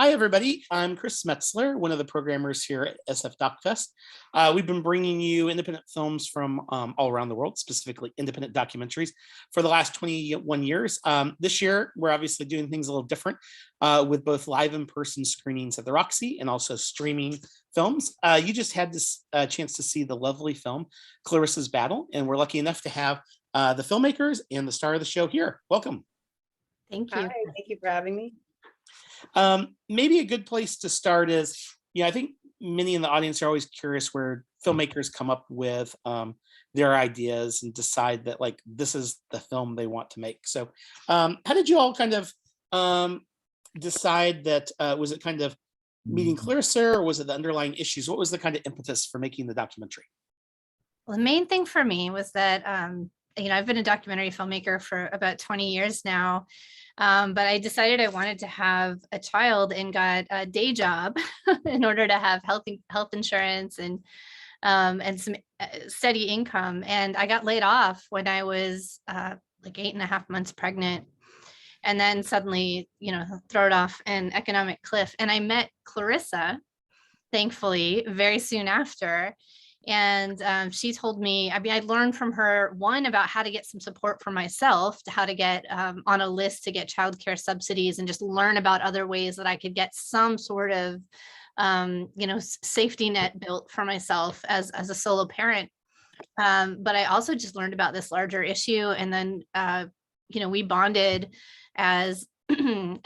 Hi, everybody. I'm Chris Metzler, one of the programmers here at SF DocFest. We've been bringing you independent films from all around the world, specifically independent documentaries, for the last 21 years. This year, we're obviously doing things a little different with both live in-person screenings at the Roxy and also streaming films. You just had this chance to see the lovely film, Clarissa's Battle, and we're lucky enough to have the filmmakers and the star of the show here. Welcome. Thank you. Hi, thank you for having me. Maybe a good place to start is, I think many in the audience are always curious where filmmakers come up with their ideas and decide that like this is the film they want to make. So how did you all kind of decide that? Was it kind of meeting Clarissa, or was it the underlying issues? What was the kind of impetus for making the documentary? Well, the main thing for me was that, I've been a documentary filmmaker for about 20 years now. But I decided I wanted to have a child and got a day job in order to have health insurance and some steady income. And I got laid off when I was like 8.5 months pregnant. And then suddenly, throw it off an economic cliff. And I met Clarissa, thankfully, very soon after. And she told me, I learned from her, one, about how to get some support for myself, to how to get on a list to get childcare subsidies, and just learn about other ways that I could get some sort of, safety net built for myself as a solo parent. But I also just learned about this larger issue. And then, we bonded as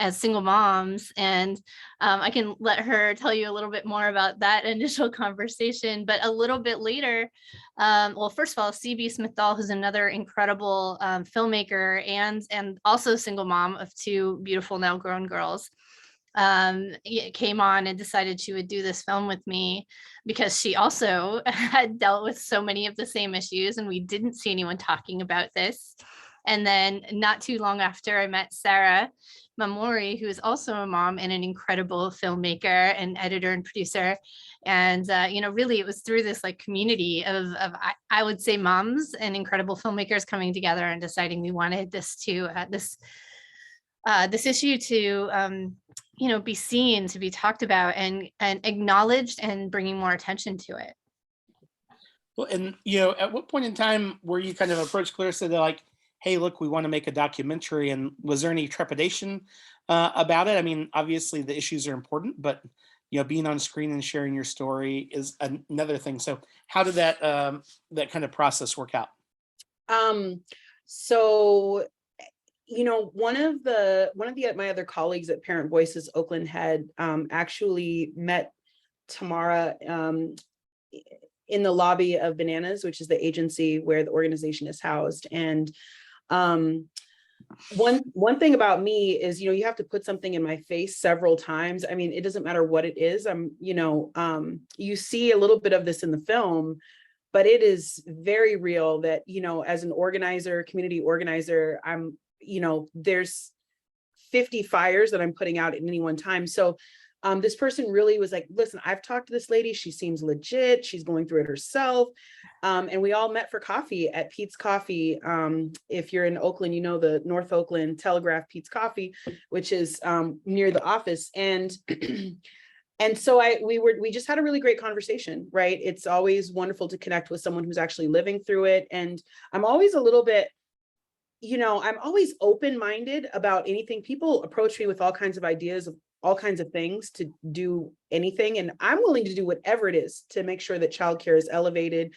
as single moms, and I can let her tell you a little bit more about that initial conversation. But a little bit later, well, first of all, C.B. Smith-Dahl, who's another incredible filmmaker and also single mom of 2 beautiful now grown girls, came on and decided she would do this film with me because she also had dealt with so many of the same issues, and we didn't see anyone talking about this. And then not too long after, I met Sarah Mamori, who is also a mom and an incredible filmmaker and editor and producer. And, really it was through this like community of I would say moms and incredible filmmakers coming together and deciding we wanted this to, this issue to, be seen, to be talked about and acknowledged, and bringing more attention to it. Well, and, at what point in time were you kind of approached Clarissa to like, hey, look, we want to make a documentary? And was there any trepidation about it? I mean, obviously the issues are important, but being on screen and sharing your story is another thing. So how did that that kind of process work out? So, one of my other colleagues at Parent Voices Oakland had actually met Tamara in the lobby of Bananas, which is the agency where the organization is housed. And one thing about me is, you have to put something in my face several times. I mean, it doesn't matter what it is. You see a little bit of this in the film, but it is very real that, as an organizer, community organizer, there's 50 fires that I'm putting out at any one time. So this person really was like, listen, I've talked to this lady. She seems legit. She's going through it herself. And we all met for coffee at Pete's Coffee. If you're in Oakland, the North Oakland Telegraph Pete's Coffee, which is near the office. And so we just had a really great conversation, right? It's always wonderful to connect with someone who's actually living through it. And I'm always a little bit, I'm always open-minded about anything. People approach me with all kinds of ideas of all kinds of things to do anything. And I'm willing to do whatever it is to make sure that childcare is elevated.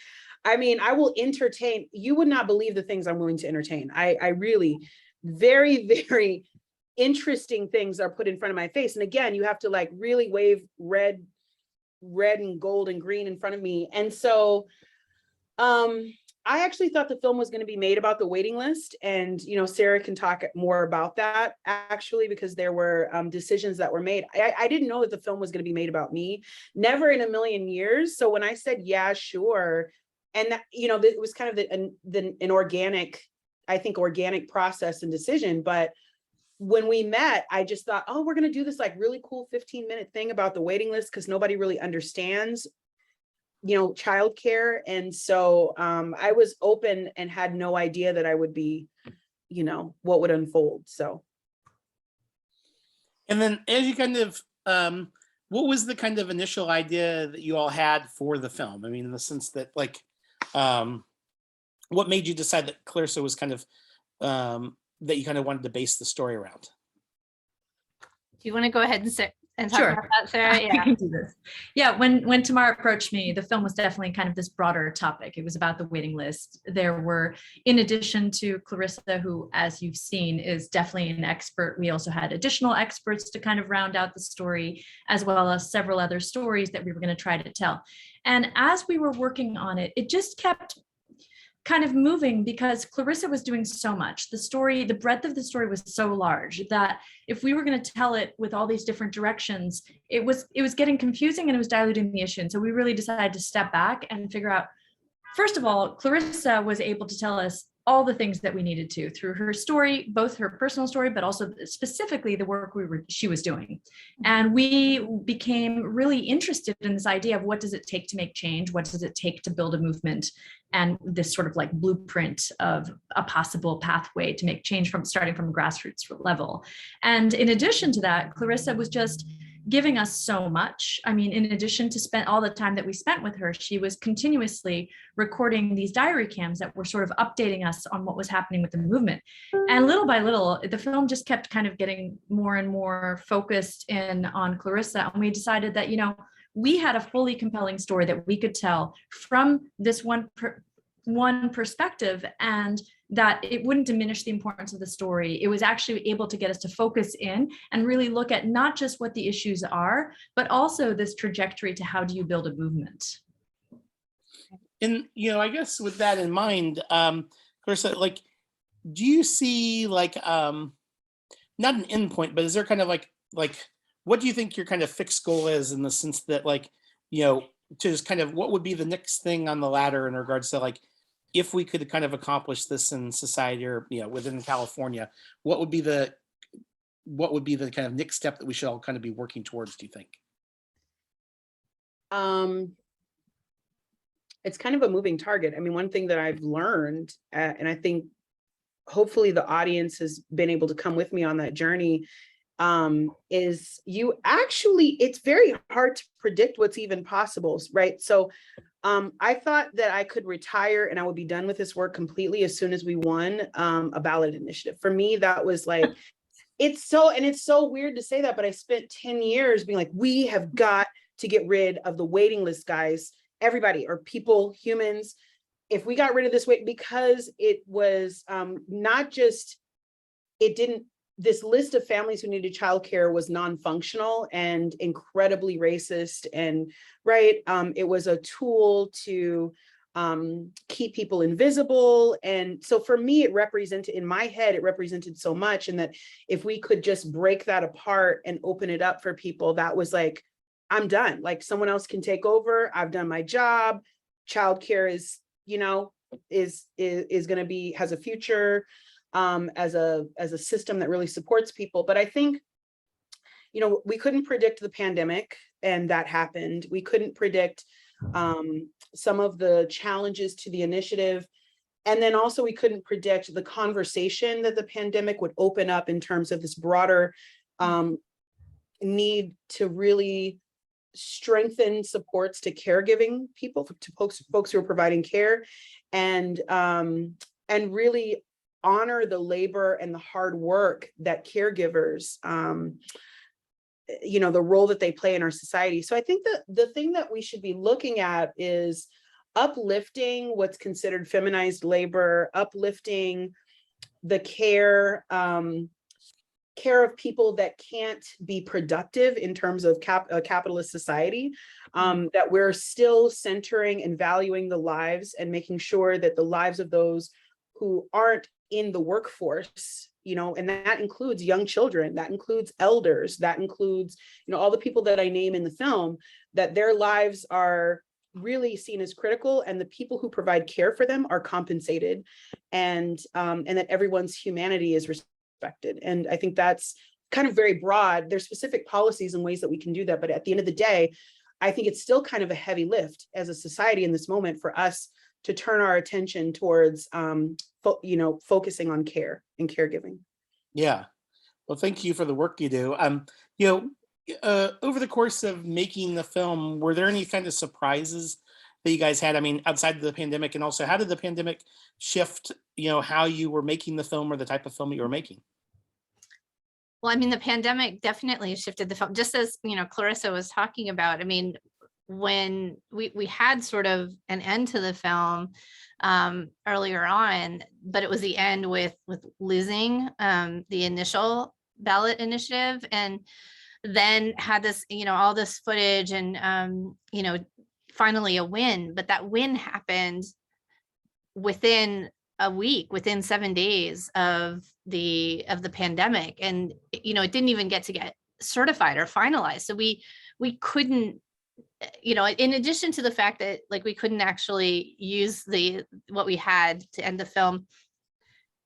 I mean, I will entertain. You would not believe the things I'm willing to entertain. I really, very, very interesting things are put in front of my face. And again, you have to like really wave red and gold and green in front of me. And so, I actually thought the film was going to be made about the waiting list. And, Sarah can talk more about that actually, because there were decisions that were made. I didn't know that the film was going to be made about me. Never in a million years. So when I said, yeah, sure. And that, it was kind of an organic process and decision. But when we met, I just thought, oh, we're going to do this like really cool 15-minute thing about the waiting list because nobody really understands childcare. And so I was open and had no idea that I would be, what would unfold. So. And then as you kind of what was the kind of initial idea that you all had for the film? I mean, in the sense that like, what made you decide that Clarissa was kind of, that you kind of wanted to base the story around? Do you want to go ahead and talk Sure. about that, Sarah? I Yeah. can do this. Yeah, when Tamar approached me, the film was definitely kind of this broader topic. It was about the waiting list. There were, in addition to Clarissa, who, as you've seen, is definitely an expert, we also had additional experts to kind of round out the story, as well as several other stories that we were going to try to tell. And as we were working on it, it just kept kind of moving because Clarissa was doing so much. The story, the breadth of the story was so large that if we were going to tell it with all these different directions, it was getting confusing and it was diluting the issue. And so we really decided to step back and figure out, first of all, Clarissa was able to tell us all the things that we needed to through her story, both her personal story, but also specifically the work she was doing. And we became really interested in this idea of what does it take to make change? What does it take to build a movement? And this sort of like blueprint of a possible pathway to make change from starting from a grassroots level. And in addition to that, Clarissa was just giving us so much. I mean, in addition to spend all the time that we spent with her, she was continuously recording these diary cams that were sort of updating us on what was happening with the movement. And little by little, the film just kept kind of getting more and more focused in on Clarissa. And we decided that, you know, we had a fully compelling story that we could tell from this one perspective, and that it wouldn't diminish the importance of the story. It was actually able to get us to focus in and really look at not just what the issues are, but also this trajectory to how do you build a movement. And, you know, I guess with that in mind, Clarissa, like, do you see like, not an endpoint, but is there kind of like, what do you think your kind of fixed goal is, in the sense that, like, you know, to just kind of, what would be the next thing on the ladder in regards to, like, if we could kind of accomplish this in society, or, you know, within California, what would be the kind of next step that we should all kind of be working towards, do you think? It's kind of a moving target. I mean, one thing that I've learned, and I think hopefully the audience has been able to come with me on that journey, is it's very hard to predict what's even possible, right? So I thought that I could retire and I would be done with this work completely as soon as we won a ballot initiative. For me, that was like, it's so weird to say that, but I spent 10 years being like, we have got to get rid of the waiting list, guys, everybody, or people, humans. If we got rid of this wait, because it was not just, this list of families who needed childcare was non-functional and incredibly racist, and right, it was a tool to keep people invisible. And so for me, it represented, in my head, it represented so much. And that if we could just break that apart and open it up for people, that was like, I'm done. Like, someone else can take over. I've done my job. Childcare is, you know, is going to be, has a future as a system that really supports people. But I think, you know, we couldn't predict the pandemic, and that happened. We couldn't predict some of the challenges to the initiative. And then also we couldn't predict the conversation that the pandemic would open up in terms of this broader need to really strengthen supports to caregiving people, to folks who are providing care, and really honor the labor and the hard work that caregivers, you know, the role that they play in our society. So I think that the thing that we should be looking at is uplifting what's considered feminized labor, uplifting the care of people that can't be productive in terms of a capitalist society, that we're still centering and valuing the lives and making sure that the lives of those who aren't in the workforce, you know, and that includes young children, that includes elders, that includes, you know, all the people that I name in the film, that their lives are really seen as critical, and the people who provide care for them are compensated, and that everyone's humanity is respected. And I think that's kind of very broad. There's specific policies and ways that we can do that, but at the end of the day, I think it's still kind of a heavy lift as a society in this moment for us to turn our attention towards, you know, focusing on care and caregiving. Yeah. Well, thank you for the work you do. You know, over the course of making the film, were there any kind of surprises that you guys had? I mean, outside of the pandemic, and also how did the pandemic shift, how you were making the film or the type of film you were making? Well, I mean, the pandemic definitely shifted the film, just as, Clarissa was talking about. I mean, when we had sort of an end to the film earlier on, but it was the end with losing the initial ballot initiative, and then had this, all this footage and, finally a win. But that win happened within a week, within 7 days of the pandemic. And, it didn't even get certified or finalized. So we couldn't, in addition to the fact that like we couldn't actually use what we had to end the film,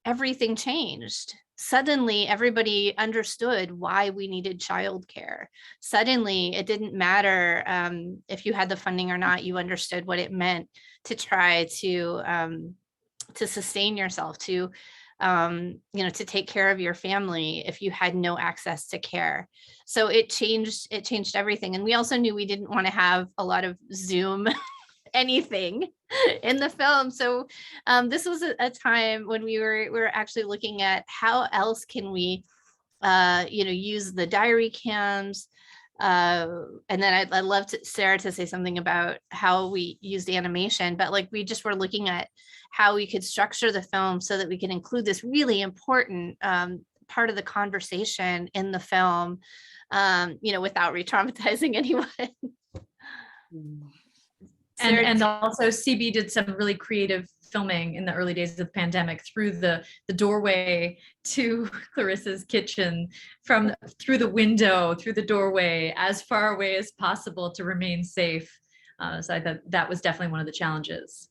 everything changed. Suddenly everybody understood why we needed childcare. Suddenly it didn't matter if you had the funding or not. You understood what it meant to try to sustain yourself, to to take care of your family if you had no access to care. So it changed everything. And we also knew we didn't want to have a lot of Zoom anything in the film. So this was a time when we were actually looking at how else can we use the diary cams. And then I'd love Sarah to say something about how we used animation, but like we just were looking at how we could structure the film so that we can include this really important part of the conversation in the film, without re-traumatizing anyone. And also CB did some really creative filming in the early days of the pandemic through the doorway to Clarissa's kitchen, through the window, through the doorway, as far away as possible to remain safe. So I thought that was definitely one of the challenges.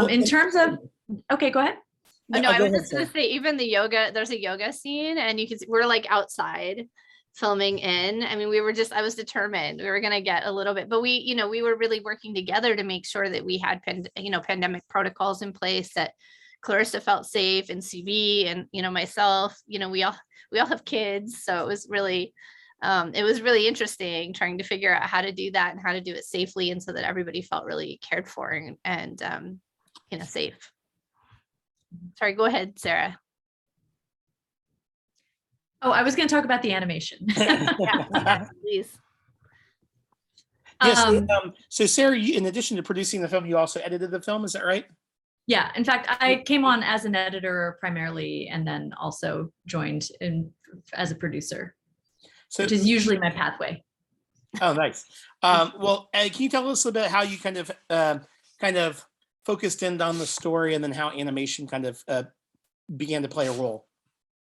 In terms of, okay, go ahead. Oh, no, I was just going to say, even the yoga, there's a yoga scene and we're like outside filming in. I mean, I was determined we were going to get a little bit, but we were really working together to make sure that we had pandemic protocols in place, that Clarissa felt safe, and CB and, myself, we all have kids. So it was really interesting trying to figure out how to do that and how to do it safely. And so that everybody felt really cared for and safe. Sorry, go ahead, Sarah. Oh, I was going to talk about the animation. Yeah, please. Yes. So Sarah, in addition to producing the film, you also edited the film. Is that right? Yeah. In fact, I came on as an editor primarily, and then also joined as a producer, which is usually my pathway. Oh, nice. Well, can you tell us a bit how you kind of focused in on the story, and then how animation kind of began to play a role?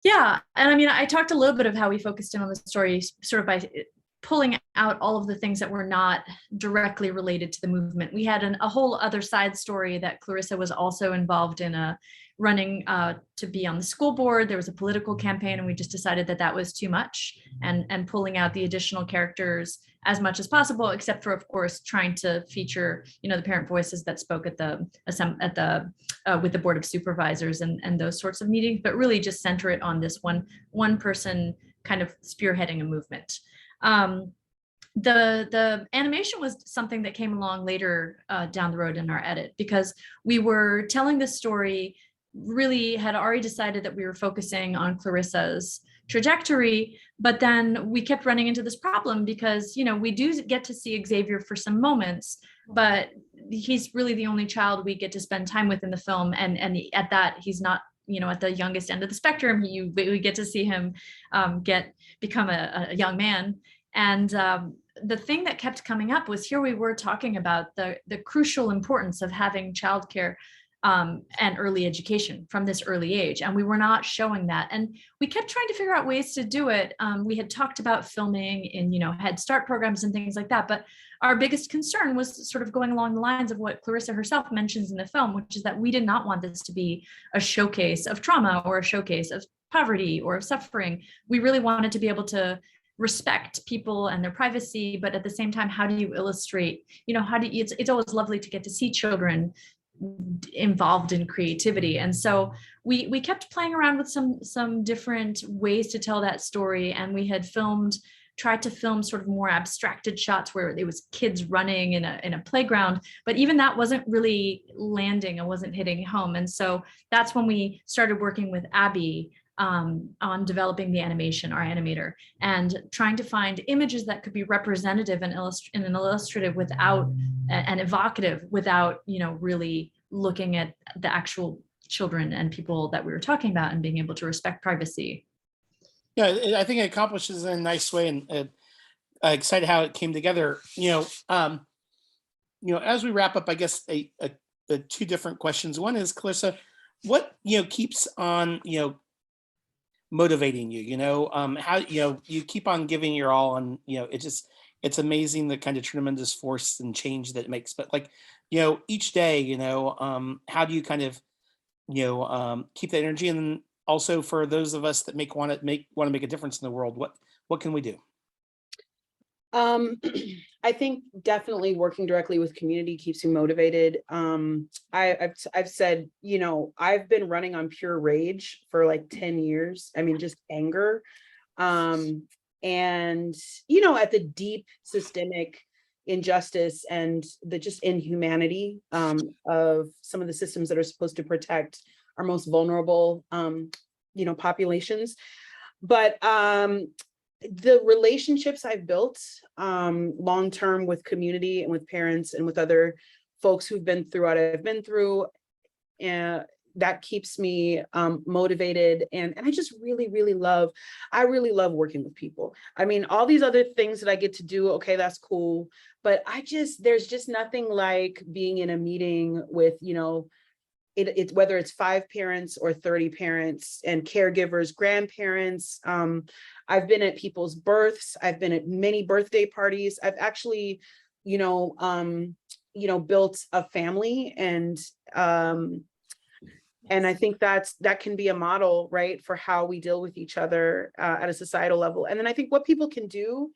Yeah. And I mean, I talked a little bit of how we focused in on the story sort of by pulling out all of the things that were not directly related to the movement. We had a whole other side story that Clarissa was also involved in, running to be on the school board. There was a political campaign, and we just decided that was too much, and pulling out the additional characters as much as possible, except for, of course, trying to feature, the parent voices that spoke with the board of supervisors and those sorts of meetings, but really just center it on this one person kind of spearheading a movement. The animation was something that came along later down the road in our edit, because we were telling the story, really had already decided that we were focusing on Clarissa's trajectory, but then we kept running into this problem because, we do get to see Xavier for some moments, but he's really the only child we get to spend time with in the film. And at that, he's not, at the youngest end of the spectrum. We get to see him become a young man. And the thing that kept coming up was, here we were talking about the crucial importance of having childcare and early education from this early age. And we were not showing that. And we kept trying to figure out ways to do it. We had talked about filming in, Head Start programs and things like that. But our biggest concern was sort of going along the lines of what Clarissa herself mentions in the film, which is that we did not want this to be a showcase of trauma or a showcase of poverty or of suffering. We really wanted to be able to respect people and their privacy, but at the same time, how do you illustrate, it's always lovely to get to see children involved in creativity. And so we kept playing around with some different ways to tell that story. And we had filmed tried to film sort of more abstracted shots where it was kids running in a playground, but even that wasn't really landing and wasn't hitting home. And so that's when we started working with Abby on developing the animation, our animator, and trying to find images that could be representative and illustrative without and evocative without, really looking at the actual children and people that we were talking about and being able to respect privacy. Yeah, I think it accomplishes in a nice way, and excited how it came together. As we wrap up, I guess the two different questions. One is, Clarissa, what keeps on motivating you? How you keep on giving your all, and it's amazing the kind of tremendous force and change that it makes. But like each day, how do you kind of keep that energy? And then also for those of us that want to make a difference in the world, what can we do? I think definitely working directly with community keeps you motivated. I've said, I've been running on pure rage for like 10 years. I mean, just anger. And, at the deep systemic injustice and the just inhumanity of some of the systems that are supposed to protect our most vulnerable, populations. But the relationships I've built long-term with community and with parents and with other folks who've been through what I've been through, and that keeps me motivated. And I just really, really love working with people. I mean, all these other things that I get to do, okay, that's cool. But there's just nothing like being in a meeting with, it's whether it's 5 parents or 30 parents and caregivers, grandparents. I've been at people's births. I've been at many birthday parties. I've actually, built a family, and I think that can be a model, right, for how we deal with each other at a societal level. And then I think what people can do,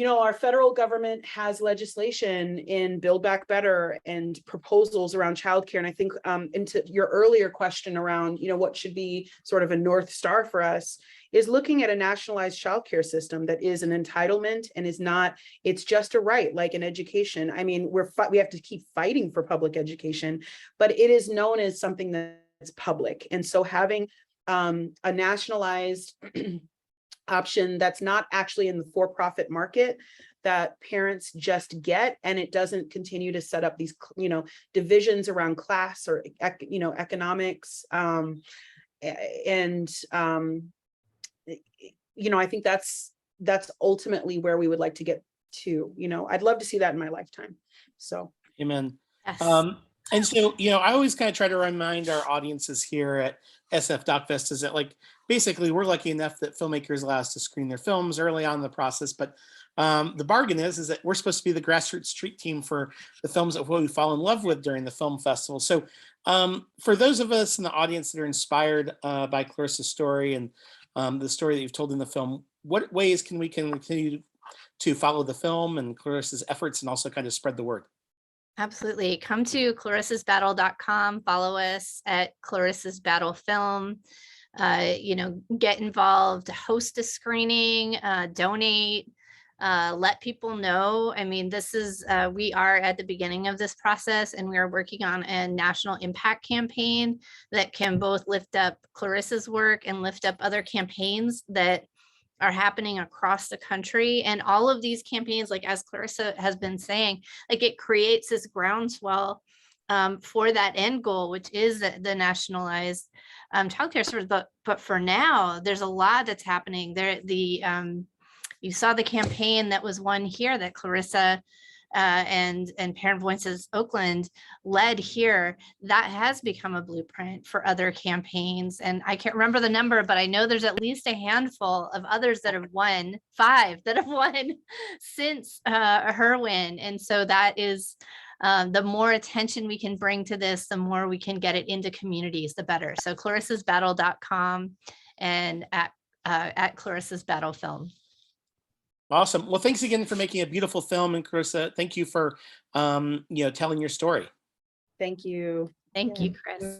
our federal government has legislation in Build Back Better and proposals around childcare. And I think into your earlier question around, what should be sort of a North Star for us, is looking at a nationalized childcare system that is an entitlement and is not, it's just a right, like an education. I mean, we have to keep fighting for public education, but it is known as something that's public. And so having a nationalized option that's not actually in the for-profit market that parents just get, and it doesn't continue to set up these divisions around class or economics, I think that's ultimately where we would like to get to. I'd love to see that in my lifetime. So Amen. Yes. And so, I always kind of try to remind our audiences here at SF DocFest is that, like, basically we're lucky enough that filmmakers allow us to screen their films early on in the process. But the bargain is that we're supposed to be the grassroots street team for the films that we fall in love with during the film festival. So for those of us in the audience that are inspired by Clarissa's story and the story that you've told in the film, what ways can we continue to follow the film and Clarissa's efforts and also kind of spread the word? Absolutely. Come to clarissasbattle.com. Follow us at Clarissa's Battle Film. Get involved, host a screening, donate, let people know. I mean, we are at the beginning of this process, and we are working on a national impact campaign that can both lift up Clarissa's work and lift up other campaigns that are happening across the country. And all of these campaigns, like as Clarissa has been saying, like it creates this groundswell for that end goal, which is the nationalized childcare service. But for now, there's a lot that's happening there. You saw the campaign that was won here that Clarissa and Parent Voices Oakland led here. That has become a blueprint for other campaigns. And I can't remember the number, but I know there's at least a handful of others that have won, 5 that have won since her win. And so that is the more attention we can bring to this, the more we can get it into communities, the better. So clarissasbattle.com and at Clarissa's Battle Film. Awesome. Well, thanks again for making a beautiful film. And Clarissa, thank you for, telling your story. thank you. Thank you, Chris.